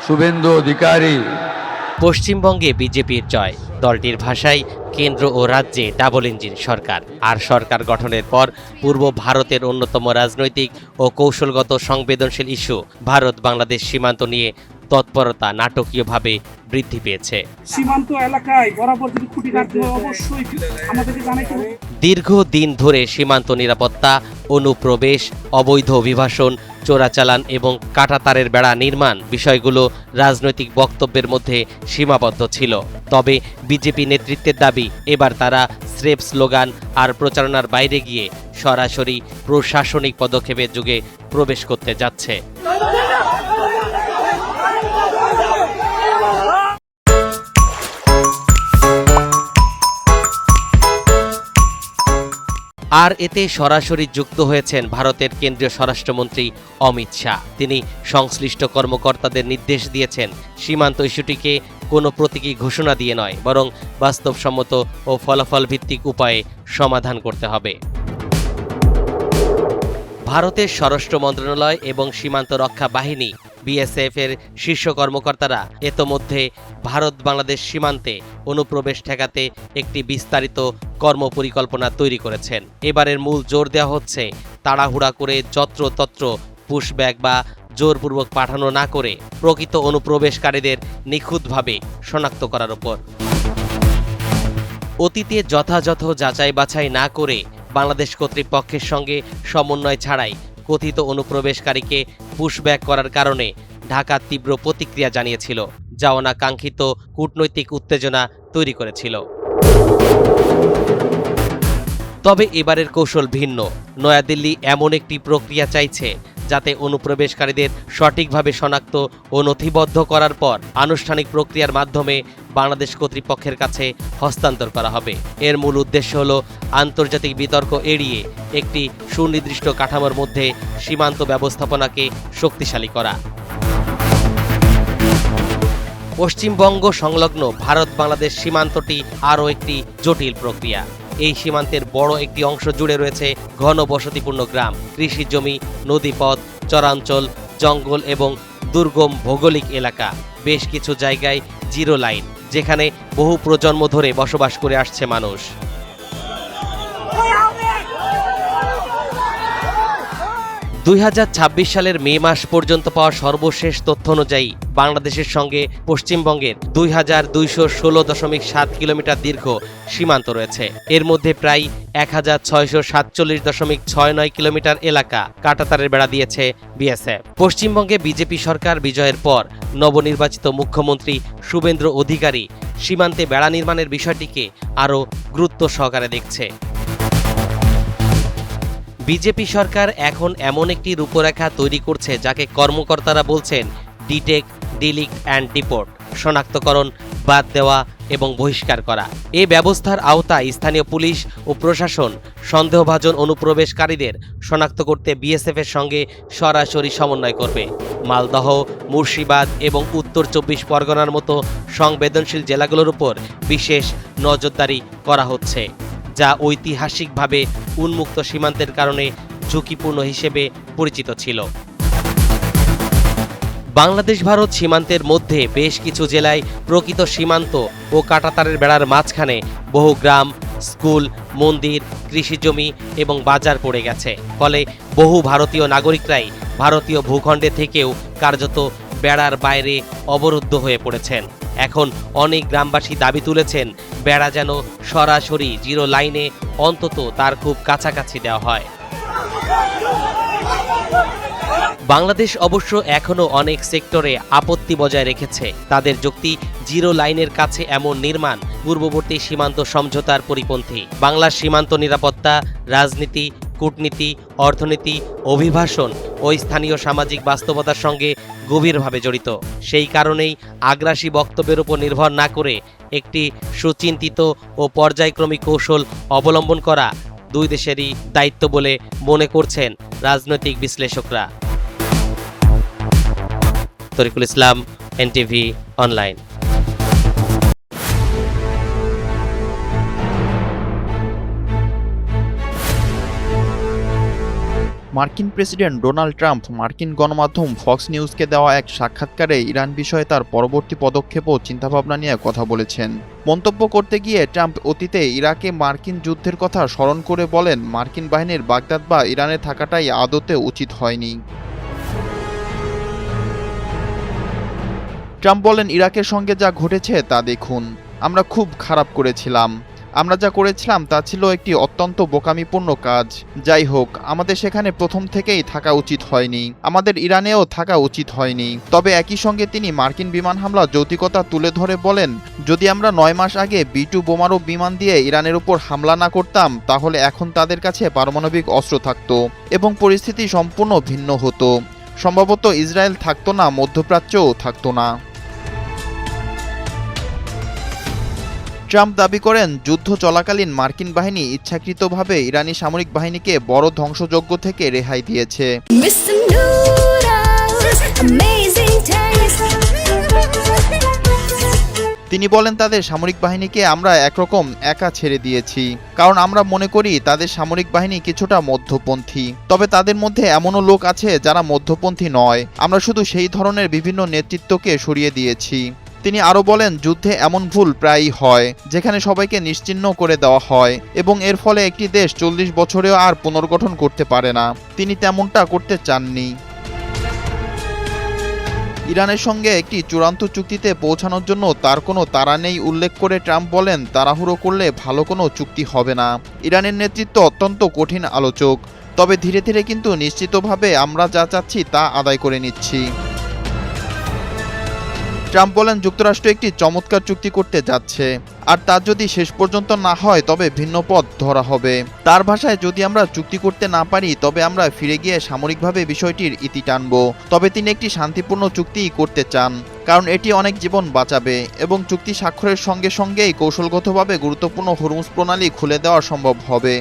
শুভেন্দু অধিকারী। পশ্চিমবঙ্গে বিজেপির জয়। দলটির ভাষায় কেন্দ্র ও রাজ্যে ডাবল ইঞ্জিন সরকার। আর সরকার গঠনের পর পূর্ব ভারতের অন্যতম রাজনৈতিক ও কৌশলগত সংবেদনশীল ইস্যু ভারত বাংলাদেশ সীমান্ত নিয়ে তৎপরতা নাটকীয়ভাবে বৃদ্ধি পেয়েছে। সীমান্ত এলাকায় বরাবর যদি খুঁটিনাটি হয় অবশ্যই আমাদেরকে জানাইতে হবে। দীর্ঘদিন ধরে সীমান্ত নিরাপত্তা, অনুপ্রবেশ, অবৈধ অভিবাসন, চোরাচালান এবং কাঁটাতারের বেড়া নির্মাণ বিষয়গুলো রাজনৈতিক বক্তব্যের মধ্যে সীমাবদ্ধ ছিল। তবে বিজেপি নেতৃত্বের দাবি, এবার তারা স্রেফ স্লোগান আর প্রচারণার বাইরে গিয়ে সরাসরি প্রশাসনিক পদক্ষেপের যুগে প্রবেশ করতে যাচ্ছে। আর এতে সরাসরি যুক্ত হয়েছেন ভারতের কেন্দ্রীয় স্বরাষ্ট্রমন্ত্রী অমিত শাহ। তিনি সংশ্লিষ্ট কর্মকর্তাদের নির্দেশ দিয়েছেন, সীমান্ত ইস্যুটিকে কোনো প্রতীকী ঘোষণা দিয়ে নয়, বরং বাস্তবসম্মত ও ফলাফল ভিত্তিক উপায়ে সমাধান করতে হবে। ভারতের স্বরাষ্ট্র মন্ত্রণালয় এবং সীমান্ত রক্ষা বাহিনী বিএসএফ এর শীর্ষ কর্মকর্তারা ইতোমধ্যে ভারত বাংলাদেশ সীমান্তে অনুপ্রবেশ ঠেকাতে একটি বিস্তারিত কর্মপরিকল্পনা তৈরি করেছেন। এবারের মূল জোর দেওয়া হচ্ছে তাড়াহুড়া করে যত্রতত্র পুশব্যাক বা জোরপূর্বক পাঠানো না করে প্রকৃত অনুপ্রবেশকারীদের নিখুঁতভাবে শনাক্ত করার উপর। অতীতে যথাযথ যাচাই বাছাই না করে বাংলাদেশ কর্তৃপক্ষের সঙ্গে সমন্বয় ছাড়াই কথিত অনুপ্রবেশকারীকে পুশব্যাক করার কারণে ঢাকা তীব্র প্রতিক্রিয়া জানিয়েছিল, যা অনাকাঙ্ক্ষিত কূটনৈতিক উত্তেজনা তৈরি করেছিল। তবে এবারের কৌশল ভিন্ন। নয়াদিল্লি এমন একটি প্রক্রিয়া চাইছে যাতে অনুপ্রবেশকারীদের সঠিকভাবে শনাক্ত ও নথিবদ্ধ করার পর আনুষ্ঠানিক প্রক্রিয়ার মাধ্যমে বাংলাদেশ কর্তৃপক্ষের কাছে হস্তান্তর করা হবে। এর মূল উদ্দেশ্য হল আন্তর্জাতিক বিতর্ক এড়িয়ে একটি সুনির্দিষ্ট কাঠামোর মধ্যে সীমান্ত ব্যবস্থাপনাকে শক্তিশালী করা। পশ্চিমবঙ্গ সংলগ্ন ভারত বাংলাদেশ সীমান্তটি আরও একটি জটিল প্রক্রিয়া। এই সীমান্তের বড় একটি অংশ জুড়ে রয়েছে ঘন বসতিপূর্ণ গ্রাম, কৃষি জমি, নদীপথ, চরাঞ্চল, জঙ্গল এবং দুর্গম ভৌগোলিক এলাকা। বেশ কিছু জায়গায় জিরো লাইন, যেখানে বহু প্রজন্ম ধরে বসবাস করে আসছে মানুষ। 2026 সালের মে মাস পর্যন্ত পাওয়া সর্বশেষ তথ্য অনুযায়ী বাংলাদেশের সঙ্গে পশ্চিমবঙ্গের 2616.7 কিলোমিটার দীর্ঘ সীমান্ত রয়েছে। এর মধ্যে প্রায় 1647.69 কিলোমিটার এলাকা কাঁটাতারের বেড়া দিয়েছে বিএসএফ। পশ্চিমবঙ্গে বিজেপি সরকার বিজয়ের পর নবনির্বাচিত মুখ্যমন্ত্রী শুভেন্দু অধিকারী সীমান্তে বেড়া নির্মাণের বিষয়টিকে আরও গুরুত্ব সহকারে দেখছে। বিজেপি সরকার এখন এমন একটি রূপরেখা তৈরি করছে যাকে কর্মকর্তারা বলছেন ডিটেক্ট, ডিলিট অ্যান্ড ডিপোর্ট, শনাক্তকরণ, বাদ দেওয়া এবং বহিষ্কার করা। এই ব্যবস্থার আওতায় স্থানীয় পুলিশ ও প্রশাসন সন্দেহভাজন অনুপ্রবেশকারীদের শনাক্ত করতে বিএসএফ এর সঙ্গে সরাসরি সমন্বয় করবে। মালদহ, মুর্শিদাবাদ এবং উত্তর 24 পরগনার মতো সংবেদনশীল জেলাগুলোর উপর বিশেষ নজরদারি করা হচ্ছে, যা ঐতিহাসিকভাবে উন্মুক্ত সীমান্তের কারণে ঝুঁকিপূর্ণ হিসেবে পরিচিত ছিল। বাংলাদেশ ভারত সীমান্তের মধ্যে বেশ কিছু জেলায় প্রকৃত সীমান্ত ও কাঁটাতারের বেড়ার মাঝখানে বহু গ্রাম, স্কুল, মন্দির, কৃষিজমি এবং বাজার পড়ে গেছে। ফলে বহু ভারতীয় নাগরিকরাই ভারতীয় ভূখণ্ডে থেকেও কার্যত বেড়ার বাইরে অবরুদ্ধ হয়ে পড়েছেন। এখন অনেক গ্রামবাসী দাবি তুলেছেন বেড়া যেন সরাসরি জিরো লাইনে অন্তত তার খুব কাছাকাছি দেওয়া হয়। বাংলাদেশ অবশ্য এখনও অনেক সেক্টরে আপত্তি বজায় রেখেছে। তাদের যুক্তি, জিরো লাইনের কাছে এমন নির্মাণ পূর্ববর্তী সীমান্ত সমঝোতার পরিপন্থী। বাংলার সীমান্ত নিরাপত্তা, রাজনীতি, কূটনীতি, অর্থনীতি, অভিবাসন ও স্থানীয় সামাজিক বাস্তবতার সঙ্গে গভীরভাবে জড়িত। সেই কারণেই আগ্রাসী বক্তব্যের উপর নির্ভর না করে একটি সুচিন্তিত ও পর্যায়ক্রমিক কৌশল অবলম্বন করা দুই দেশেরই দায়িত্ব বলে মনে করছেন রাজনৈতিক বিশ্লেষকরা। তরিকুল ইসলাম, এনটিভি অনলাইন। মার্কিন প্রেসিডেন্ট ডোনাল্ড ট্রাম্প মার্কিন গণমাধ্যম ফক্স নিউজকে দেওয়া এক সাক্ষাৎকারে ইরান বিষয়ে তার পরবর্তী পদক্ষেপ ও চিন্তাভাবনা নিয়ে কথা বলেছেন। মন্তব্য করতে গিয়ে ট্রাম্প অতীতে ইরাকে মার্কিন যুদ্ধের কথা স্মরণ করে বলেন, মার্কিন বাহিনীর বাগদাদ বা ইরানে থাকাটাই আদতে উচিত হয়নি। ট্রাম্প বলেন, ইরাকের সঙ্গে যা ঘটেছে তা দেখুন, আমরা খুব খারাপ করেছিলাম। আমরা যা করেছিলাম তা ছিল একটি অত্যন্ত বোকামিপূর্ণ কাজ। যাই হোক, আমাদের সেখানে প্রথম থেকেই থাকা উচিত হয়নি, আমাদের ইরানেও থাকা উচিত হয়নি। তবে একই সঙ্গে তিনি মার্কিন বিমান হামলা যৌক্তিকতা তুলে ধরে বলেন, যদি আমরা 9 মাস আগে B-2 বোমারু বিমান দিয়ে ইরানের উপর হামলা না করতাম, তাহলে এখন তাদের কাছে পারমাণবিক অস্ত্র থাকত এবং পরিস্থিতি সম্পূর্ণ ভিন্ন হতো। সম্ভবত ইসরায়েল থাকতো না, মধ্যপ্রাচ্যও থাকতো না। ট্রাম্প দাবি করেন, যুদ্ধ চলাকালীন মার্কিন বাহিনী ইচ্ছাকৃতভাবে ইরানি সামরিক বাহিনীকে বড় ধ্বংসযজ্ঞ থেকে রেহাই দিয়েছে। তিনি বলেন, তাদের সামরিক বাহিনীকে আমরা একরকম একা ছেড়ে দিয়েছি, কারণ আমরা মনে করি তাদের সামরিক বাহিনী কিছুটা মধ্যপন্থী। তবে তাদের মধ্যে এমনও লোক আছে যারা মধ্যপন্থী নয়, আমরা শুধু সেই ধরনের বিভিন্ন নেতৃত্বকে সরিয়ে দিয়েছি। তিনি আরও বলেন, যুদ্ধে এমন ভুল প্রায়ই হয় যেখানে সবাইকে নিশ্চিহ্ন করে দেওয়া হয় এবং এর ফলে একটি দেশ 40 বছরেও আর পুনর্গঠন করতে পারে না। তিনি তেমনটা করতে চাননি। ইরানের সঙ্গে একটি চূড়ান্ত চুক্তিতে পৌঁছানোর জন্য তার কোনো তাড়া নেই উল্লেখ করে ট্রাম্প বলেন, তাড়াহুড়ো করলে ভালো কোনো চুক্তি হবে না। ইরানের নেতৃত্ব অত্যন্ত কঠিন আলোচক, তবে ধীরে ধীরে কিন্তু নিশ্চিতভাবে আমরা যা চাচ্ছি তা আদায় করে নিচ্ছি। ট্রাম্প বলেন, যুক্তরাষ্ট্র একটি চমৎকার চুক্তি করতে যাচ্ছে, আর তা যদি শেষ পর্যন্ত না হয় তবে ভিন্ন পথ ধরা হবে। তার ভাষায়, যদি আমরা চুক্তি করতে না পারি তবে আমরা ফিরে গিয়ে সামরিকভাবে বিষয়টির ইতি টানব। তবে তিনি একটি শান্তিপূর্ণ চুক্তিই করতে চান, কারণ এটি অনেক জীবন বাঁচাবে এবং চুক্তি স্বাক্ষরের সঙ্গে সঙ্গেই কৌশলগতভাবে গুরুত্বপূর্ণ হরমুজ প্রণালী খুলে দেওয়া সম্ভব হবে।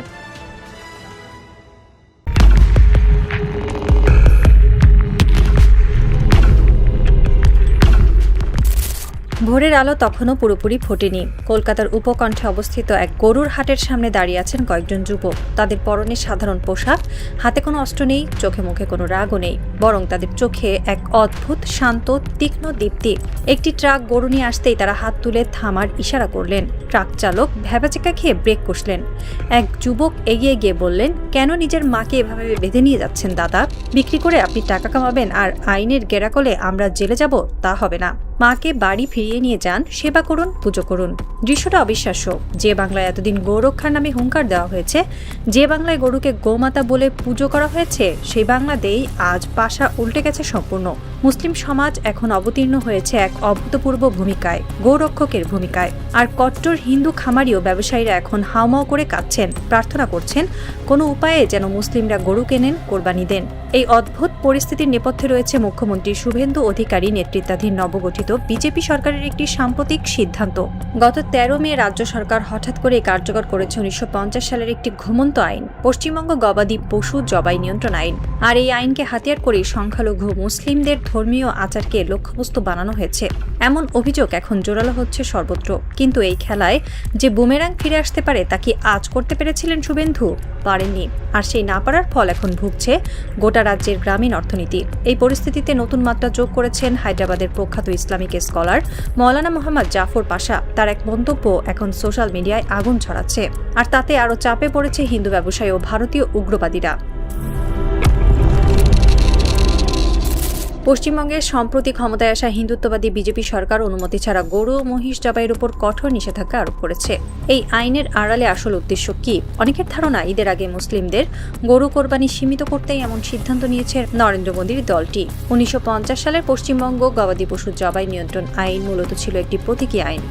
ভোরের আলো তখনও পুরোপুরি ফোটেনি। কলকাতার উপকণ্ঠে অবস্থিত এক গরুর হাটের সামনে দাঁড়িয়ে আছেন কয়েকজন যুবক। তাদের পরনে সাধারণ পোশাক, হাতে কোনো অস্ত্র নেই, চোখে মুখে কোনো রাগও নেই, বরং তাদের চোখে এক অদ্ভুত শান্ত তীক্ষ্ণ দীপ্তি। একটি ট্রাক গরু নিয়ে আসতেই তারা হাত তুলে থামার ইশারা করলেন। ট্রাক চালক ভ্যাবাচেকা খেয়ে ব্রেক কষলেন। এক যুবক এগিয়ে গিয়ে বললেন, কেন নিজের মাকে এভাবে বেঁধে নিয়ে যাচ্ছেন দাদা? বিক্রি করে আপনি টাকা কামাবেন আর আইনের গেরাকলে আমরা জেলে যাব, তা হবে না। মাকে বাড়ি ফিরিয়ে নিয়ে যান, সেবা করুন, পুজো করুন। দৃশ্যটা অবিশ্বাস্য। যে বাংলায় এতদিন গৌরক্ষার নামে হুঙ্কার দেওয়া হয়েছে, যে বাংলায় গরুকে গোমাতা বলে পুজো করা হয়েছে, সেই বাংলাতেই আজ পাশা উল্টে গেছে সম্পূর্ণ। মুসলিম সমাজ এখন অবতীর্ণ হয়েছে এক অভূতপূর্ব ভূমিকায়, গৌরক্ষকের ভূমিকায়। আর কট্টর হিন্দু খামারি ও ব্যবসায়ীরা এখন হাউমাউ করে কাঁদছেন, প্রার্থনা করছেন কোনো উপায়ে যেন মুসলিমরা গরু কেনেন, কোরবানি দেন। এই অদ্ভুত পরিস্থিতির নেপথ্যে রয়েছে মুখ্যমন্ত্রী শুভেন্দু অধিকারী নেতৃত্বাধীন নবগঠিত বিজেপি সরকারের একটি সাম্প্রতিক সিদ্ধান্ত। গত 13 মে রাজ্য সরকার হঠাৎ করে কার্যকর করেছে 1950 সালের একটি ঘুমন্ত আইন, পশ্চিমবঙ্গ গবাদি পশু জবাই নিয়ন্ত্রণ আইন। আর এই আইনকে হাতিয়ার করে সংখ্যালঘু মুসলিমদের ধর্মীয় আচারকে লক্ষ্যবস্তু বানানো হয়েছে, এমন অভিযোগ এখন জোরালো হচ্ছে সর্বত্র। কিন্তু এই খেলায় যে বুমেরাং ফিরে আসতে পারে তা কি আজ করতে পেরেছিলেন শুভেন্দু? পারেননি। আর সেই না পারার ফল এখন ভুগছে গোটা রাজ্যের গ্রামীণ অর্থনীতি। এই পরিস্থিতিতে নতুন মাত্রা যোগ করেছেন হায়দ্রাবাদের প্রখ্যাত ইসলামিক স্কলার মৌলানা মোহাম্মদ জাফর পাশা। তার এক মন্তব্য এখন সোশ্যাল মিডিয়ায় আগুন ছড়াচ্ছে, আর তাতে আরও চাপে পড়েছে হিন্দু ব্যবসায়ী ও ভারতীয় উগ্রবাদীরা। পশ্চিমবঙ্গের সম্প্রতি ক্ষমতায় আসা হিন্দুত্ববাদী বিজেপি সরকার অনুমতি ছাড়া গরু ও মহিষ জবাইয়ের উপর কঠোর নিষেধাজ্ঞা আরোপ করেছে। এই আইনের আড়ালে আসল উদ্দেশ্য কি? অনেকের ধারণা, ঈদের আগে মুসলিমদের গরু কোরবানি সীমিত করতেই এমন সিদ্ধান্ত নিয়েছে নরেন্দ্র মোদীর দলটি। 1950 সালের পশ্চিমবঙ্গ গবাদি পশু জবাই নিয়ন্ত্রণ আইন মূলত ছিল একটি প্রতীকী আইন।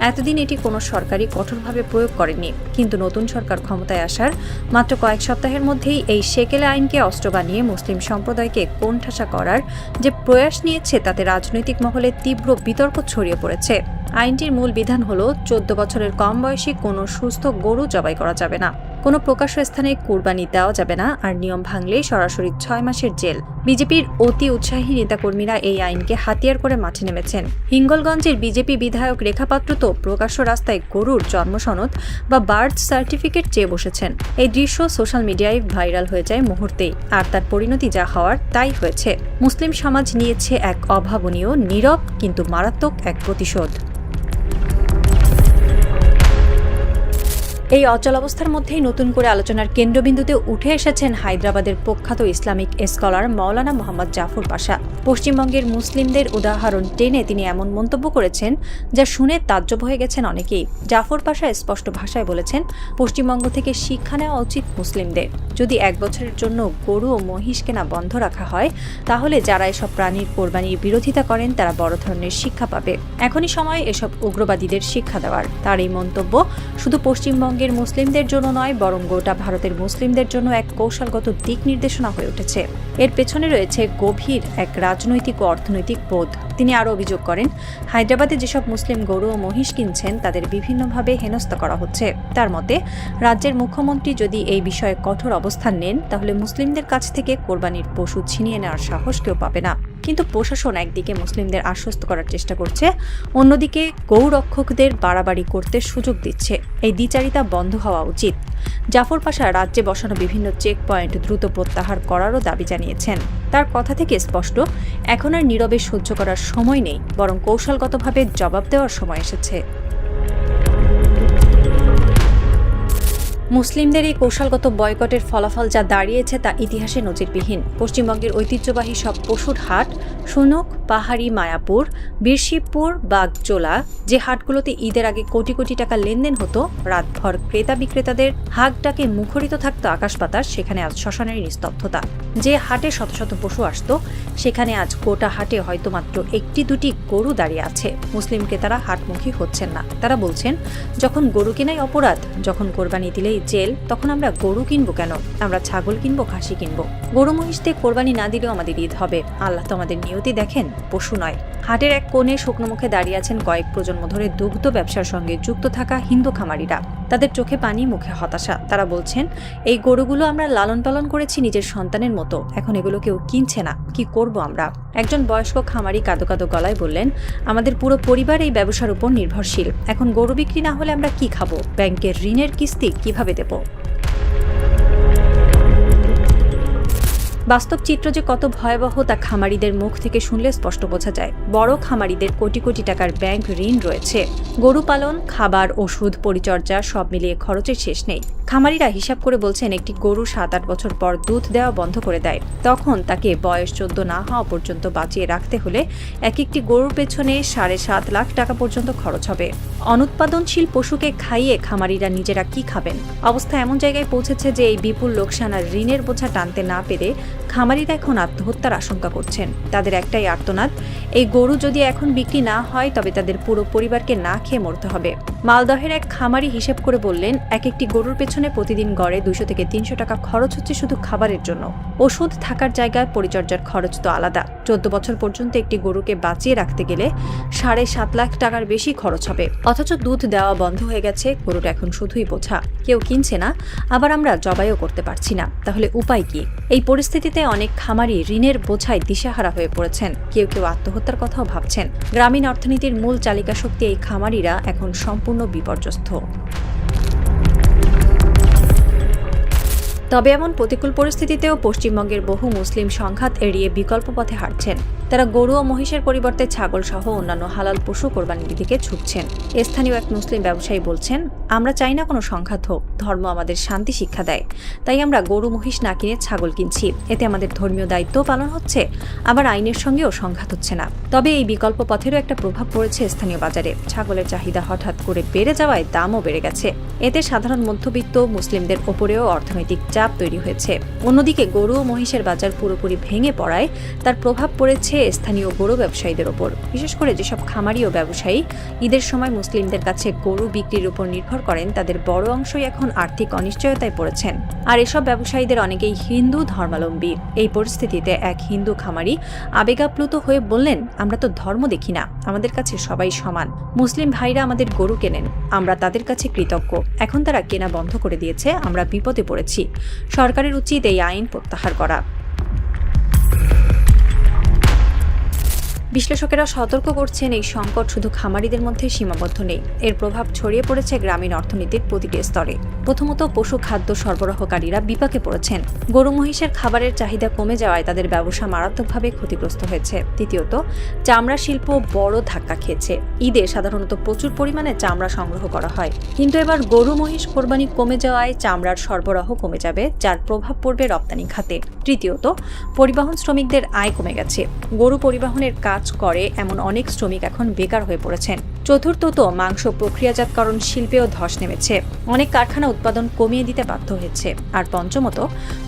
এতদিন এটি কোনো সরকারই কঠোরভাবে প্রয়োগ করেনি। কিন্তু নতুন সরকার ক্ষমতায় আসার মাত্র কয়েক সপ্তাহের মধ্যেই এই সেকেলে আইনকে অস্ত্র বানিয়ে মুসলিম সম্প্রদায়কে কোণঠাসা করার যে প্রয়াস নিয়েছে, তাতে রাজনৈতিক মহলে তীব্র বিতর্ক ছড়িয়ে পড়েছে। আইনটির মূল বিধান হলো 14 বছরের কম বয়সী কোনো সুস্থ গরু জবাই করা যাবে না। কোনো প্রকাশ্য স্থানে কুরবানি দেওয়া যাবে না, আর নিয়ম ভাঙলেই সরাসরি 6 মাসের জেল। বিজেপির অতি উৎসাহী নেতাকর্মীরা এই আইনকে হাতিয়ার করে মাঠে নেমেছেন। হিঙ্গলগঞ্জের বিজেপি বিধায়ক রেখা পাত্র তো প্রকাশ্য রাস্তায় গরুর জন্মসনদ বা বার্থ সার্টিফিকেট চেয়ে বসেছেন। এই দৃশ্য সোশ্যাল মিডিয়ায় ভাইরাল হয়ে যায় মুহূর্তেই, আর তার পরিণতি যা হওয়ার তাই হয়েছে। মুসলিম সমাজ নিয়েছে এক অভাবনীয়, নীরব কিন্তু মারাত্মক এক প্রতিশোধ। এই অচলাবস্থার মধ্যেই নতুন করে আলোচনার কেন্দ্রবিন্দুতে উঠে এসেছেন হায়দ্রাবাদের প্রখ্যাত ইসলামিক স্কলার মাওলানা মোহাম্মদ জাফর পাশা। পশ্চিমবঙ্গের মুসলিমদের উদাহরণ টেনে তিনি এমন মন্তব্য করেছেন যা শুনে তাজ্জব হয়ে গেছেন অনেকেই। জাফর পাশা স্পষ্ট ভাষায় বলেছেন, পশ্চিমবঙ্গ থেকে শিক্ষা নেওয়া উচিত মুসলিমদের। যদি 1 বছরের জন্য গরু ও মহিষ কেনা বন্ধ রাখা হয়, তাহলে যারা এসব প্রাণীর কোরবানির বিরোধিতা করেন তারা বড় ধরনের শিক্ষা পাবে। এখনই সময় এসব উগ্রবাদীদের শিক্ষা দেওয়ার। তার এই মন্তব্য শুধু পশ্চিমবঙ্গের মুসলিমদের জন্য নয়, বরং গোটা ভারতের মুসলিমদের জন্য এক কৌশলগত দিক নির্দেশনা হয়ে উঠেছে। এর পেছনে রয়েছে গভীর এক রাজনৈতিক ও অর্থনৈতিক বোধ। তিনি আরও অভিযোগ করেন, হায়দ্রাবাদে যেসব মুসলিম গরু ও মহিষ কিনছেন তাদের বিভিন্নভাবে হেনস্থা করা হচ্ছে। তার মতে, রাজ্যের মুখ্যমন্ত্রী যদি এই বিষয়ে কঠোর অবস্থান নেন, তাহলে মুসলিমদের কাছ থেকে কোরবানির পশু ছিনিয়ে নেওয়ার সাহস কেউ পাবে না। কিন্তু প্রশাসন একদিকে মুসলিমদের আশ্বস্ত করার চেষ্টা করছে, অন্যদিকে গৌরক্ষকদের বাড়াবাড়ি করতে সুযোগ দিচ্ছে। এই দ্বিচারিতা বন্ধ হওয়া উচিত। জাফর পাশা রাজ্যে বসানো বিভিন্ন চেক পয়েন্ট দ্রুত প্রত্যাহার করারও দাবি জানিয়েছেন। তার কথা থেকে স্পষ্ট, এখন আর নীরবে সহ্য করার সময় নেই, বরং কৌশলগতভাবে জবাব দেওয়ার সময় এসেছে। মুসলিমদের এই কৌশলগত বয়কটের ফলাফল যা দাঁড়িয়েছে তা ইতিহাসে নজিরবিহীন। পশ্চিমবঙ্গের ঐতিহ্যবাহী সব পশুর হাট, সুনুক, পাহাড়ি, মায়াপুর, বীরশিবপুর, বাগজোলা, যে হাটগুলোতে ঈদের আগে কোটি কোটি টাকা লেনদেন হতো, রাতভর ক্রেতা বিক্রেতাদের হাক ডাকে মুখরিত থাকতো আকাশ বাতাস, সেখানে আজ শ্মশানের নিস্তব্ধতা। যে হাটে শত শত পশু আসত, সেখানে আজ গোটা হাটে হয়তো মাত্র 1-2টি গরু দাঁড়িয়ে আছে। মুসলিম ক্রেতারা হাটমুখী হচ্ছেন না। তারা বলছেন, যখন গরু কেনাই অপরাধ, যখন কোরবানি দিলেই জেল, তখন আমরা গরু কিনবো কেন? আমরা ছাগল কিনবো, খাসি কিনবো। গরু মহিষতে কোরবানি না দিলেও আমাদের ঈদ হবে। আল্লাহ তো আমাদের নিয়তি দেখেন, পশু নয়। হাটের এক কোণে শুকনো মুখে দাঁড়িয়ে আছেন কয়েক প্রজন্ম ধরে দুগ্ধ ব্যবসার সঙ্গে যুক্ত থাকা হিন্দু খামারিরা। তাদের চোখে পানি, মুখে হতাশা। তারা বলছেন, এই গরুগুলো আমরা লালন পালন করেছি নিজের সন্তানের মতো, এখন এগুলো কেউ কিনছে না, কি করব আমরা? একজন বয়স্ক খামারি কাঁদো কাঁদো গলায় বললেন, আমাদের পুরো পরিবার এই ব্যবসার উপর নির্ভরশীল। এখন গরু বিক্রি না হলে আমরা কি খাবো? ব্যাংকের ঋণের কিস্তি কিভাবে দেব? বাস্তব চিত্র যে কত ভয়াবহ তা খামারিদের মুখ থেকে শুনলে স্পষ্ট বোঝা যায়। বড় খামারিদের কোটি কোটি টাকার ব্যাংক ঋণ রয়েছে। গরু পালন, খাবার, ওষুধ, পরিচর্যা সব মিলিয়ে খরচের শেষ নেই। খামারিরা হিসাব করে বলছেন, একটি গরু 7-8 বছর পর দুধ দেওয়া বন্ধ করে দেয়। তখন তাকে বয়স 14 না হওয়া পর্যন্ত বাঁচিয়ে রাখতে হলে একটি গরুর পেছনে 7.5 লাখ টাকা পর্যন্ত খরচ হবে। অনুৎপাদনশীল পশুকে খাইয়ে খামারিরা নিজেরা কি খাবেন? অবস্থা এমন জায়গায় পৌঁছেছে যে এই বিপুল লোকসান আর ঋণের বোঝা টানতে না পেরে খামারিরা এখন আত্মহত্যার আশঙ্কা করছেন। তাদের একটাই আর্তনাদ, এই গরু যদি এখন বিক্রি না হয় তবে তাদের পুরো পরিবারকে না খেয়ে মরতে হবে। মালদহের এক খামারি হিসেব করে বললেন, একটি গরুর পেছনে প্রতিদিন গড়ে 200 থেকে 300 টাকা খরচ হচ্ছে শুধু খাবারের জন্য। ওষুধ, থাকার জায়গায়, পরিচর্যার খরচ তো আলাদা। 14 বছর পর্যন্ত একটি গরুকে বাঁচিয়ে রাখতে গেলে 7.5 লাখ টাকার বেশি খরচ হবে। অথচ দুধ দেওয়া বন্ধ হয়ে গেছে, গরুটা এখন শুধুই বোঝা। কেউ কিনছে না, আবার আমরা জবাইও করতে পারছি না। তাহলে উপায় কি? এই পরিস্থিতিতে অনেক খামারি ঋণের বোঝায় দিশাহারা হয়ে পড়েছেন। কেউ কেউ আত্মহত্যার কথাও ভাবছেন। গ্রামীণ অর্থনীতির মূল চালিকা শক্তি এই খামারিরা এখন সম্পূর্ণ বিপর্যস্ত। তবে এমন প্রতিকূল পরিস্থিতিতেও পশ্চিমবঙ্গের বহু মুসলিম সংঘাত এড়িয়ে বিকল্প পথে হাঁটছেন। তারা গরু ও মহিষের পরিবর্তে ছাগল সহ অন্যান্য হালাল পশু কোরবানির দিকে ঝুঁকছেন। স্থানীয় এক মুসলিম ব্যবসায়ী বলছেন, আমরা চাই না কোনো সংঘাত হোক, ধর্ম আমাদের শান্তি শিক্ষা দেয়। তাই আমরা গরু মহিষ না কিনে ছাগল কিনছি। এতে আমাদের ধর্মীয় দায়িত্ব পালন হচ্ছে, আবার আইনের সঙ্গেও সংঘাত হচ্ছে না। তবে এই বিকল্প পথেরও একটা প্রভাব পড়েছে স্থানীয় বাজারে। ছাগলের চাহিদা হঠাৎ করে বেড়ে যাওয়ায় দামও বেড়ে গেছে। এতে সাধারণ মধ্যবিত্ত মুসলিমদের ওপরেও অর্থনৈতিক চাপ তৈরি হয়েছে। অন্যদিকে গরু ও মহিষের বাজার পুরোপুরি ভেঙে পড়ায় তার প্রভাব পড়েছে স্থানীয় গরু ব্যবসায়ীদের ওপর। বিশেষ করে যেসব খামারি ও ব্যবসায়ী ঈদের সময় মুসলিমদের কাছে গরু বিক্রির উপর নির্ভর করেন, তাদের বড় অংশই এখন আর্থিক অনিশ্চয়তায় পড়েছেন। আর এসব ব্যবসায়ীদের অনেকেই হিন্দু ধর্মাবলম্বী। এই পরিস্থিতিতে এক হিন্দু খামারি আবেগাপ্লুত হয়ে বললেন, আমরা তো ধর্ম দেখি না, আমাদের কাছে সবাই সমান। মুসলিম ভাইরা আমাদের গরু কেনেন, আমরা তাদের কাছে কৃতজ্ঞ। এখন তারা কেনা বন্ধ করে দিয়েছে, আমরা বিপদে পড়েছি। সরকারের উচিত এই আইন প্রত্যাহার করা। বিশ্লেষকেরা সতর্ক করছেন, এই সংকট শুধু খামারিদের মধ্যে সীমাবদ্ধ নেই, এর প্রভাব ছড়িয়ে পড়েছে গ্রামীণ অর্থনীতির প্রতিটি স্তরে। প্রথমত, পশু খাদ্য সরবরাহকারীরা বিপাকে পড়েছেন। গরু মহিষের খাবারের চাহিদা কমে যাওয়ায় তাদের ব্যবসা মারাত্মকভাবে ক্ষতিগ্রস্ত হয়েছে। দ্বিতীয়ত, চামড়া শিল্প বড় ধাক্কা খেয়েছে। ঈদে সাধারণত প্রচুর পরিমাণে চামড়া সংগ্রহ করা হয়, কিন্তু এবার গরু মহিষ কোরবানি কমে যাওয়ায় চামড়ার সরবরাহ কমে যাবে, যার প্রভাব পড়বে রপ্তানি খাতে। তৃতীয়ত, পরিবহন শ্রমিকদের আয় কমে গেছে। গরু পরিবহনের কাজ করে এমন অনেক শ্রমিক এখন বেকার হয়ে পড়েছেন। চতুর্থত, মাংস প্রক্রিয়াজাতকরণ শিল্পেও ধস নেমেছে। অনেক কারখানা উৎপাদন কমিয়ে দিতে বাধ্য হয়েছে। আর পঞ্চমত,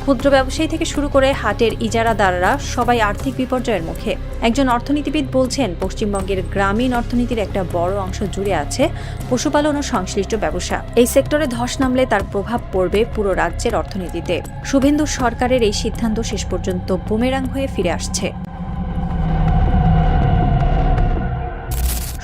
ক্ষুদ্র ব্যবসায়ী থেকে শুরু করে হাটের ইজারাদাররা সবাই আর্থিক বিপর্যয়ের মুখে। একজন অর্থনীতিবিদ বলছেন, পশ্চিমবঙ্গের গ্রামীণ অর্থনীতির একটা বড় অংশ জুড়ে আছে পশুপালন ও সংশ্লিষ্ট ব্যবসা। এই সেক্টরে ধস নামলে তার প্রভাব পড়বে পুরো রাজ্যের অর্থনীতিতে। শুভেন্দু সরকারের এই সিদ্ধান্ত শেষ পর্যন্ত বুমেরাং হয়ে ফিরে আসছে।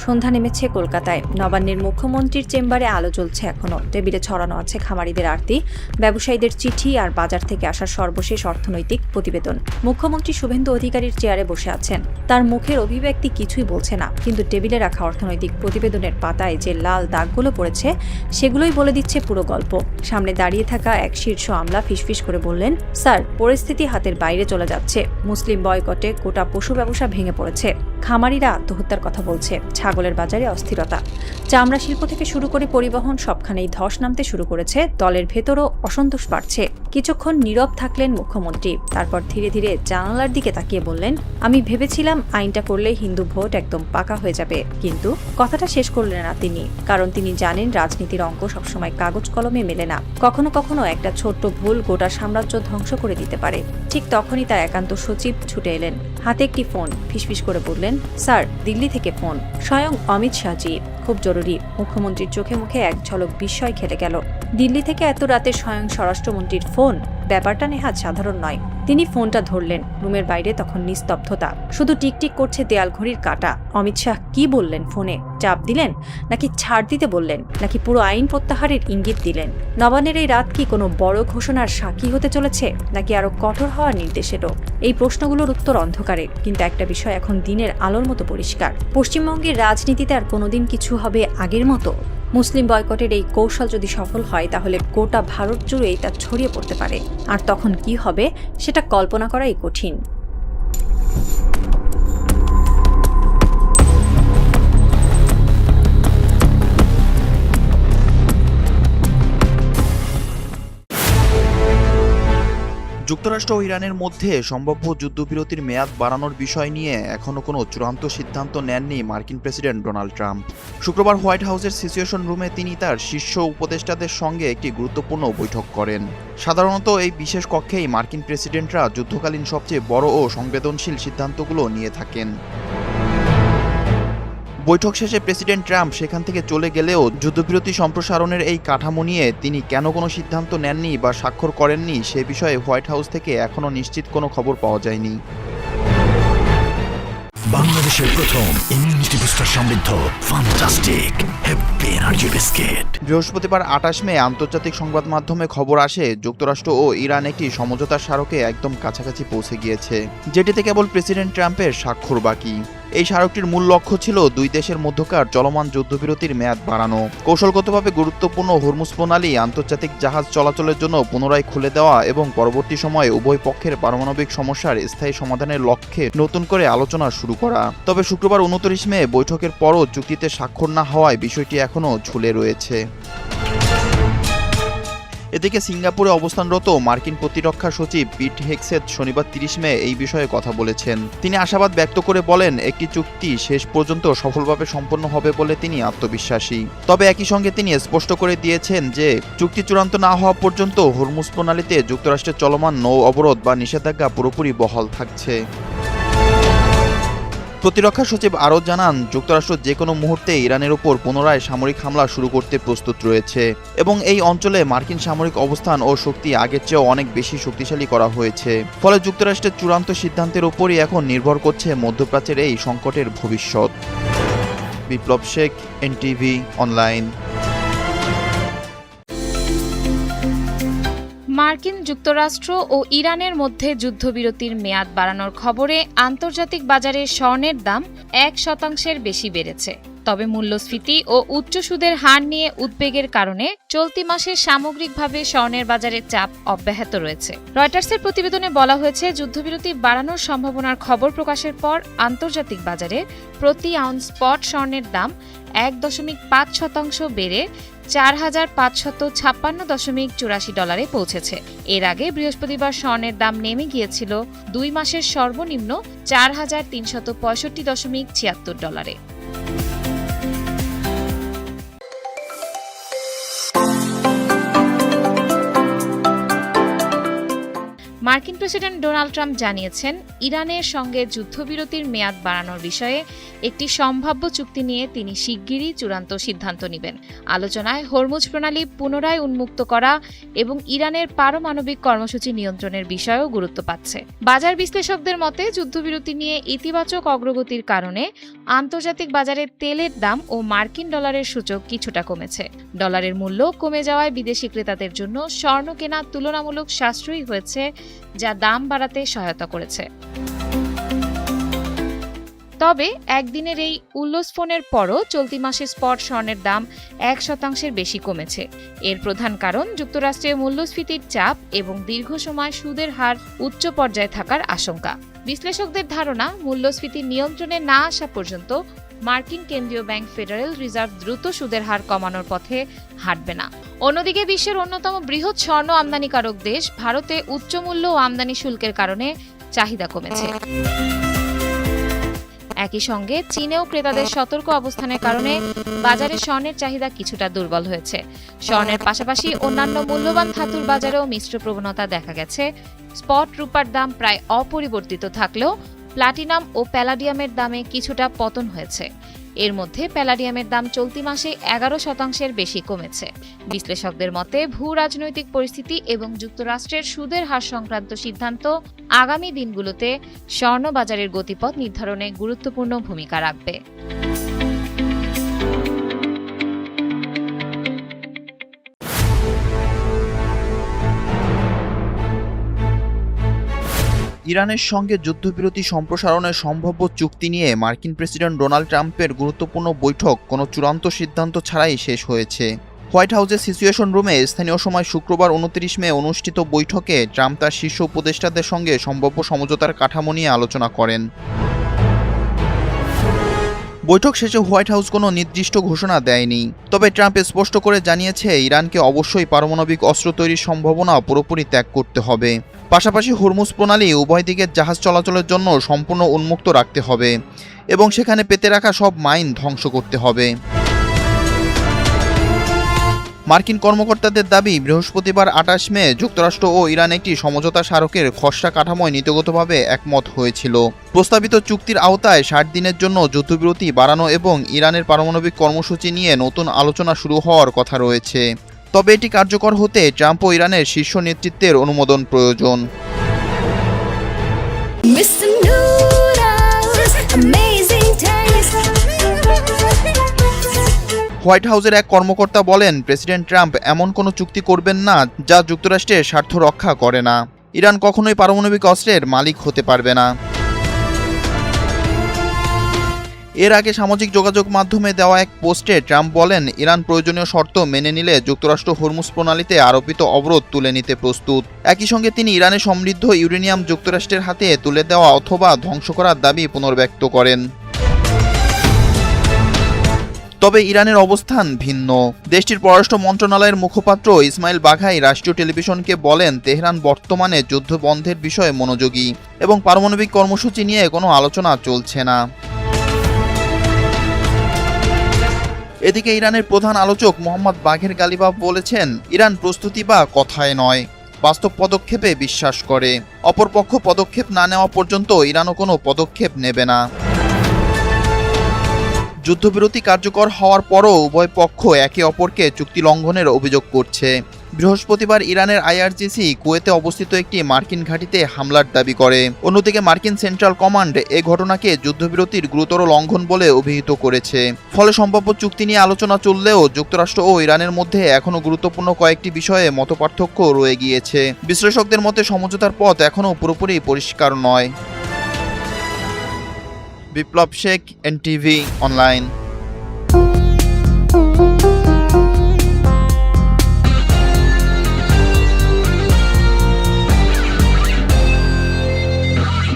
সন্ধ্যা নেমেছে কলকাতায়। নবান্নের মুখ্যমন্ত্রীর চেম্বারে আলো জ্বলছে এখনো। টেবিলে ছড়ানো আছে খামারিদের আরতি, ব্যবসায়ীদের চিঠি আর বাজার থেকে আসা সর্বশেষ অর্থনৈতিক প্রতিবেদন। মুখ্যমন্ত্রী শুভেন্দু অধিকারীর চেয়ারে বসে আছেন। তার মুখের অভিব্যক্তি কিছুই বলছে না, কিন্তু টেবিলে রাখা অর্থনৈতিক প্রতিবেদনের পাতায় যে লাল দাগগুলো পড়েছে সেগুলোই বলে দিচ্ছে পুরো গল্প। সামনে দাঁড়িয়ে থাকা এক শীর্ষ আমলা ফিসফিস করে বললেন, স্যার, পরিস্থিতি হাতের বাইরে চলে যাচ্ছে। মুসলিম বয়কটে গোটা পশু ব্যবসা ভেঙে পড়েছে। খামারিরা আত্মহত্যার কথা বলছে। ছাগলের বাজারে অস্থিরতা। চামড়া শিল্প থেকে শুরু করে পরিবহন সবখানেই ধস নামতে শুরু করেছে। দলের ভেতরও অসন্তোষ বাড়ছে। কিছুক্ষণ নীরব থাকলেন মুখ্যমন্ত্রী, তারপর ধীরে ধীরে জানালার দিকে তাকিয়ে বললেন, আমি ভেবেছিলাম আইনটা করলে হিন্দু ভোট একদম পাকা হয়ে যাবে। কিন্তু কথাটা শেষ করলেন না তিনি, কারণ তিনি জানেন রাজনীতির অঙ্ক সবসময় কাগজ কলমে মেলে না। কখনো কখনো একটা ছোট্ট ভুল গোটা সাম্রাজ্য ধ্বংস করে দিতে পারে। ঠিক তখনই তার একান্ত সচিব ছুটে এলেন। হাতে একটি ফোন। ফিসফিস করে বললেন, স্যার, দিল্লি থেকে ফোন, স্বয়ং অমিত শাহজি, খুব জরুরি। মুখ্যমন্ত্রীর চোখে মুখে এক ঝলক বিস্ময় খেলে গেল। দিল্লি থেকে এত রাতে স্বয়ং স্বরাষ্ট্রমন্ত্রীর ফোন, ব্যাপারটা নেহাত সাধারণ নয়। তিনি ফোনটা ধরলেন। রুমের বাইরে তখন নিস্তব্ধতা, শুধু টিকটিক করছে দেয়াল ঘড়ির কাঁটা। অমিত শাহ কি বললেন ফোনে? চাপ দিলেন, নাকি ছাড় দিতে বললেন, নাকি পুরো আইন প্রত্যাহারের ইঙ্গিত দিলেন? নবান্নের এই রাত কি কোনো বড় ঘোষণার সাক্ষী হতে চলেছে, নাকি আরো কঠোর হওয়ার নির্দেশ এলো? এই প্রশ্নগুলোর উত্তর অন্ধকারে, কিন্তু একটা বিষয় এখন দিনের আলোর মতো পরিষ্কার। পশ্চিমবঙ্গের রাজনীতিতে আর কোনোদিন কিছু হবে আগের মতো? মুসলিম বয়কটের এই কৌশল যদি সফল হয়, তাহলে গোটা ভারত জুড়েই তা ছড়িয়ে পড়তে পারে। আর তখন কি হবে সেটা কল্পনা করাই কঠিন। যুক্তরাষ্ট্র ও ইরানের মধ্যে সম্ভাব্য যুদ্ধবিরতির মেয়াদ বাড়ানোর বিষয় নিয়ে এখনও কোনো চূড়ান্ত সিদ্ধান্ত নেননি মার্কিন প্রেসিডেন্ট ডোনাল্ড ট্রাম্প। শুক্রবার হোয়াইট হাউসের সিচুয়েশন রুমে তিনি তার শীর্ষ উপদেষ্টাদের সঙ্গে একটি গুরুত্বপূর্ণ বৈঠক করেন। সাধারণত এই বিশেষ কক্ষেই মার্কিন প্রেসিডেন্টরা যুদ্ধকালীন সবচেয়ে বড় ও সংবেদনশীল সিদ্ধান্তগুলো নিয়ে থাকেন। বৈঠক শেষে প্রেসিডেন্ট ট্রাম্প সেখান থেকে চলে গেলেও যুদ্ধবিরতি সম্প্রসারণের এই কাঠামো নিয়ে তিনি কেন কোনো সিদ্ধান্ত নেননি বা স্বাক্ষর করেননি সে বিষয়ে হোয়াইট হাউস থেকে এখনও নিশ্চিত কোনো খবর পাওয়া যায়নি। বাংলাদেশের প্রথম ইমিউনিটি বুস্টার সমৃদ্ধ ফ্যান্টাস্টিক হ্যাপি এনার্জি বিস্কিট। বৃহস্পতিবার 28 মে আন্তর্জাতিক সংবাদ মাধ্যমে খবর আসে, যুক্তরাষ্ট্র ও ইরান একটি সমঝোতার স্মারকে একদম কাছাকাছি পৌঁছে গিয়েছে, যেটিতে কেবল প্রেসিডেন্ট ট্রাম্পের স্বাক্ষর বাকি। এই স্মারকটির মূল লক্ষ্য ছিল দুই দেশের মধ্যকার চলমান যুদ্ধবিরতির মেয়াদ বাড়ানো, কৌশলগতভাবে গুরুত্বপূর্ণ হরমুজ প্রণালী আন্তর্জাতিক জাহাজ চলাচলের জন্য পুনরায় খুলে দেওয়া এবং পরবর্তী সময়ে উভয় পক্ষের পারমাণবিক সমস্যার স্থায়ী সমাধানের লক্ষ্যে নতুন করে আলোচনা শুরু করা। তবে শুক্রবার 29 মে বৈঠকের পরও চুক্তিতে স্বাক্ষর না হওয়ায় বিষয়টি এখনও ঝুলে রয়েছে। এদিকে সিঙ্গাপুরে অবস্থানরত মার্কিন প্রতিরক্ষা সচিব পিট হেগসেথ শনিবার 30 মে এই বিষয়ে কথা বলেছেন। তিনি আশাবাদ ব্যক্ত করে বলেন, একটি চুক্তি শেষ পর্যন্ত সফলভাবে সম্পন্ন হবে বলে তিনি আত্মবিশ্বাসী। তবে একই সঙ্গে তিনি স্পষ্ট করে দিয়েছেন যে চুক্তি চূড়ান্ত না হওয়া পর্যন্ত হরমুজ প্রণালীতে যুক্তরাষ্ট্রের চলমান নৌ অবরোধ বা নিষেধাজ্ঞা পুরোপুরি বহাল থাকছে। প্রতিরক্ষা সচিব আরও জানান, যুক্তরাষ্ট্র যে কোনো মুহূর্তে ইরানের উপর পুনরায় সামরিক হামলা শুরু করতে প্রস্তুত রয়েছে এবং এই অঞ্চলে মার্কিন সামরিক অবস্থান ও শক্তি আগের চেয়েও অনেক বেশি শক্তিশালী করা হয়েছে। ফলে যুক্তরাষ্ট্রের চূড়ান্ত সিদ্ধান্তের উপরই এখন নির্ভর করছে মধ্যপ্রাচ্যের এই সংকটের ভবিষ্যৎ। বিপ্লব শেখ, এনটিভি অনলাইন। মার্কিন যুক্তরাষ্ট্র ও ইরানের মধ্যে যুদ্ধবিরতির মেয়াদ বাড়ানোর খবরে আন্তর্জাতিক বাজারে স্বর্ণের দাম 1% বেশি বেড়েছে। তবে মূল্যস্ফীতি ও উচ্চ সুদের হার নিয়ে উদ্বেগের কারণে চলতি মাসে সামগ্রিকভাবে স্বর্ণের বাজারে চাপ অব্যাহত রয়েছে। রয়টার্সের প্রতিবেদনে বলা হয়েছে, যুদ্ধবিরতি বাড়ানোর সম্ভাবনার খবর প্রকাশের পর আন্তর্জাতিক বাজারে প্রতি আউন্স স্পট স্বর্ণের দাম 1.5% বেড়ে $4,556.84 পৌঁছেছে। এর আগে বৃহস্পতিবার স্বর্ণের দাম নেমে গিয়েছিল 2 মাসের সর্বনিম্ন $4,365.76। মার্কিন প্রেসিডেন্ট ডোনাল্ড ট্রাম্প জানিয়েছেন, ইরানের সঙ্গে যুদ্ধবিরতির মেয়াদ বাড়ানোর বিষয়ে একটি সম্ভাব্য চুক্তি নিয়ে তিনি শিগগিরই চূড়ান্ত সিদ্ধান্ত নেবেন। আলোচনায় হরমুজ প্রণালী পুনরায় উন্মুক্ত করা এবং ইরানের পারমাণবিক কর্মসূচি নিয়ন্ত্রণের বিষয়েও গুরুত্ব পাচ্ছে। বাজার বিশ্লেষকদের মতে, যুদ্ধবিরতি নিয়ে ইতিবাচক অগ্রগতির কারণে আন্তর্জাতিক বাজারে তেলের দাম ও মার্কিন ডলারের সূচক কিছুটা কমেছে। ডলারের মূল্য কমে যাওয়ায় বিদেশি ক্রেতাদের জন্য স্বর্ণ কেনা তুলনামূলক সাশ্রয়ী হয়েছে, যা দাম বাড়াতে সহায়তা করেছে। তবে একদিনের এই উল্লস্ফনের পরও চলতি মাসে স্পট স্বর্ণের দাম 1% বেশি কমেছে। এর প্রধান কারণ যুক্তরাষ্ট্রে মূল্যস্ফীতির চাপ এবং দীর্ঘ সময় সুদের হার উচ্চ পর্যায়ে থাকার আশঙ্কা। বিশ্লেষকদের ধারণা, মূল্যস্ফীতি নিয়ন্ত্রণে না আসা পর্যন্ত মার্কিন কেন্দ্রীয় ব্যাংক ফেডারেল রিজার্ভ দ্রুত সুদের হার কমানোর পথে হাঁটবে না। অন্যদিকে বিশ্বের অন্যতম বৃহৎ স্বর্ণ আমদানিকারক দেশ ভারতে উচ্চ মূল্য ও আমদানি শুল্কের কারণে চাহিদা কমেছে। একই সঙ্গে চীনেও ক্রেতাদের সতর্ক অবস্থানের কারণে বাজারে স্বর্ণের চাহিদা কিছুটা দুর্বল হয়েছে। স্বর্ণের পাশাপাশি অন্যান্য মূল্যবান ধাতুর বাজারেও মিশ্র প্রবণতা দেখা গেছে। স্পট রূপার দাম প্রায় অপরিবর্তিত থাকলেও প্লাটিনাম ও প্যালাডিয়ামের দামে কিছুটা পতন হয়েছে। এর মধ্যে প্যালাডিয়ামের দাম চলতি মাসে 11% বেশি কমেছে। বিশ্লেষকদের মতে, ভূ রাজনৈতিক পরিস্থিতি এবং যুক্তরাষ্ট্রের সুদের হার সংক্রান্ত সিদ্ধান্ত আগামী দিনগুলোতে স্বর্ণ বাজারের গতিপথ নির্ধারণে গুরুত্বপূর্ণ ভূমিকা রাখবে। ইরানের সঙ্গে যুদ্ধবিরতি সম্প্রসারণের সম্ভাব্য চুক্তি নিয়ে মার্কিন প্রেসিডেন্ট ডোনাল্ড ট্রাম্পের গুরুত্বপূর্ণ বৈঠক কোনো চূড়ান্ত সিদ্ধান্ত ছাড়াই শেষ হয়েছে। হোয়াইট হাউসের সিচুয়েশন রুমে স্থানীয় সময় শুক্রবার 29 মে অনুষ্ঠিত বৈঠকে ট্রাম্প তার শীর্ষ উপদেষ্টাদের সঙ্গে সম্ভাব্য সমঝোতার কাঠামো নিয়ে আলোচনা করেন। বৈঠক শেষে হোয়াইট হাউস কোনো নির্দিষ্ট ঘোষণা দেয়নি, তবে ট্রাম্প স্পষ্ট করে জানিয়েছে ইরানকে অবশ্যই পারমাণবিক অস্ত্র তৈরির সম্ভাবনা পুরোপুরি ত্যাগ করতে হবে। পাশাপাশি হরমুজ প্রণালী উভয় দিকের জাহাজ চলাচলের জন্য সম্পূর্ণ উন্মুক্ত রাখতে হবে এবং সেখানে পেতে রাখা সব মাইন ধ্বংস করতে হবে। মার্কিন কর্মকর্তাদের দাবি, বৃহস্পতিবার 28 মে যুক্তরাষ্ট্র ও ইরান একটি সমঝোতা স্মারকের খসড়া কাঠামোয় নীতিগতভাবে একমত হয়েছিল। প্রস্তাবিত চুক্তির আওতায় 60 দিনের জন্য যুদ্ধবিরতি বাড়ানো এবং ইরানের পারমাণবিক কর্মসূচি নিয়ে নতুন আলোচনা শুরু হওয়ার কথা রয়েছে। তবে এটি কার্যকর হতে ট্রাম্প ও ইরানের শীর্ষ নেতৃত্বের অনুমোদন প্রয়োজন। হোয়াইট হাউসের এক কর্মকর্তা বলেন, প্রেসিডেন্ট ট্রাম্প এমন কোনো চুক্তি করবেন না যা যুক্তরাষ্ট্রের স্বার্থ রক্ষা করে না। ইরান কখনোই পারমাণবিক অস্ত্রের মালিক হতে পারবে না। এর আগে সামাজিক যোগাযোগ মাধ্যমে দেওয়া এক পোস্টে ট্রাম্প বলেন, ইরান প্রয়োজনীয় শর্ত মেনে নিলে যুক্তরাষ্ট্র হরমুজ প্রণালীতে আরোপিত অবরোধ তুলে নিতে প্রস্তুত। একই সঙ্গে তিনি ইরানের সমৃদ্ধ ইউরেনিয়াম যুক্তরাষ্ট্রের হাতে তুলে দেওয়া অথবা ধ্বংস করার দাবি পুনর্ব্যক্ত করেন। তবে ইরানের অবস্থান ভিন্ন। দেশটির পররাষ্ট্র মন্ত্রণালয়ের মুখপাত্র ইসমাইল বাঘাই রাষ্ট্রীয় টেলিভিশনকে বলেন, তেহরান বর্তমানে যুদ্ধ বন্ধের বিষয়ে মনোযোগী এবং পারমাণবিক কর্মসূচি নিয়ে কোনো আলোচনা চলছে না। এদিকে ইরানের প্রধান আলোচক মোহাম্মদ বাঘের গালিবাফ বলেছেন, ইরান প্রস্তুতি বা কথায় নয়, বাস্তব পদক্ষেপে বিশ্বাস করে। অপরপক্ষ পদক্ষেপ না নেওয়া পর্যন্ত ইরানও কোনো পদক্ষেপ নেবে না। যুদ্ধবিরতি কার্যকর হওয়ার পরও উভয় পক্ষ একে অপরকে চুক্তি লঙ্ঘনের অভিযোগ করছে। বৃহস্পতিবার ইরানের আইআরজিসি কুয়েতে অবস্থিত একটি মার্কিন ঘাঁটিতে হামলার দাবি করে। অন্যদিকে মার্কিন সেন্ট্রাল কমান্ড এ ঘটনাকে যুদ্ধবিরতির গুরুতর লঙ্ঘন বলে অভিহিত করেছে। ফলে সম্ভাব্য চুক্তি নিয়ে আলোচনা চললেও যুক্তরাষ্ট্র ও ইরানের মধ্যে এখনও গুরুত্বপূর্ণ কয়েকটি বিষয়ে মতপার্থক্য রয়ে গিয়েছে। বিশ্লেষকদের মতে সমঝোতার পথ এখনও পুরোপুরি পরিষ্কার নয়। বিপ্লব শেখ, NTV অনলাইন।